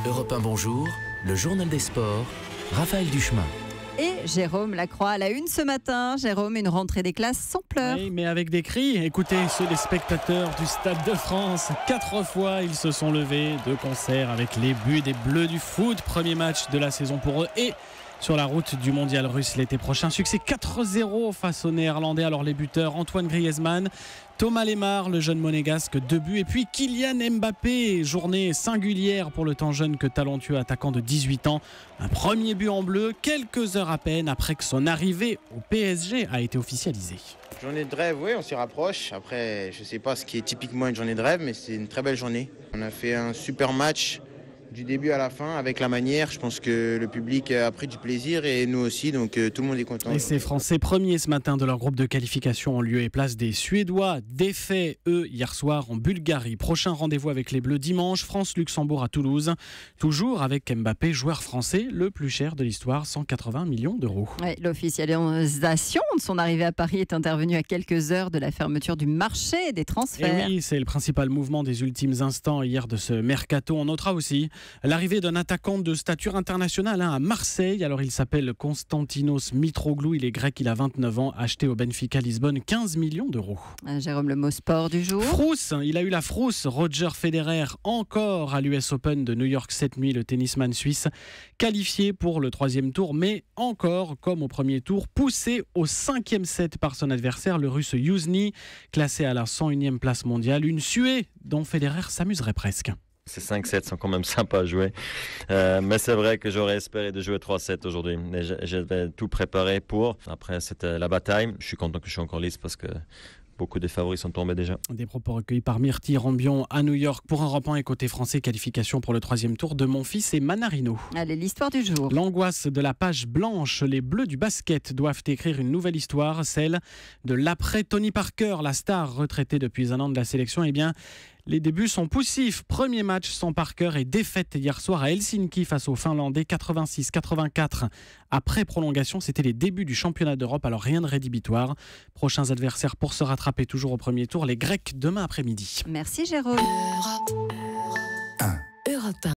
Europe 1 Bonjour, le journal des sports, Raphaël Duchemin. Et Jérôme Lacroix à la une ce matin. Jérôme, une rentrée des classes sans pleurs. Oui, mais avec des cris. Écoutez, ceux des spectateurs du Stade de France. 4 fois, ils se sont levés de concert avec les buts des Bleus du foot. Premier match de la saison pour eux et sur la route du mondial russe l'été prochain. Succès 4-0 face aux Néerlandais. Alors les buteurs, Antoine Griezmann, Thomas Lemar, le jeune monégasque, 2 buts. Et puis Kylian Mbappé, journée singulière pour le tant jeune que talentueux attaquant de 18 ans. Un premier but en bleu, quelques heures à peine après que son arrivée au PSG a été officialisée. Journée de rêve, oui, on s'y rapproche. Après, je ne sais pas ce qui est typiquement une journée de rêve, mais c'est une très belle journée. On a fait un super match du début à la fin avec la manière. Je pense que le public a pris du plaisir et nous aussi, donc tout le monde est content. Et ces Français premiers ce matin de leur groupe de qualification en lieu et place des Suédois défaits, eux, hier soir en Bulgarie. Prochain rendez-vous avec les Bleus dimanche, France-Luxembourg à Toulouse. Toujours avec Mbappé, joueur français le plus cher de l'histoire, 180 millions d'euros. Ouais, l'officialisation de son arrivée à Paris est intervenue à quelques heures de la fermeture du marché des transferts. Et oui, c'est le principal mouvement des ultimes instants hier de ce mercato. On notera aussi l'arrivée d'un attaquant de stature internationale à Marseille. Alors il s'appelle Konstantinos Mitroglou, il est grec, il a 29 ans, acheté au Benfica Lisbonne 15 millions d'euros. Jérôme, le mot sport du jour. Frousse, il a eu la frousse. Roger Federer encore à l'US Open de New York cette nuit, le tennisman suisse qualifié pour le 3e tour, mais encore comme au premier tour, poussé au 5e set par son adversaire, le russe Youzhny, classé à la 101e place mondiale. Une suée dont Federer s'amuserait presque. Ces 5 sets sont quand même sympas à jouer. Mais c'est vrai que j'aurais espéré de jouer 3 sets aujourd'hui. J'avais tout préparé pour. Après, c'était la bataille. Je suis content que je suis encore lisse parce que beaucoup des favoris sont tombés déjà. Des propos recueillis par Myrtille Rambion à New York pour Europe 1 et côté français. Qualification pour le 3e tour de Monfils et Manarino. Allez, l'histoire du jour. L'angoisse de la page blanche. Les Bleus du basket doivent écrire une nouvelle histoire, celle de l'après Tony Parker, la star retraitée depuis un an de la sélection. Eh bien, les débuts sont poussifs. Premier match sans Parker et défaite hier soir à Helsinki face aux Finlandais 86-84. Après prolongation, c'était les débuts du championnat d'Europe, alors rien de rédhibitoire. Prochains adversaires pour se rattraper toujours au premier tour, les Grecs demain après-midi. Merci Jérôme. Europe 1.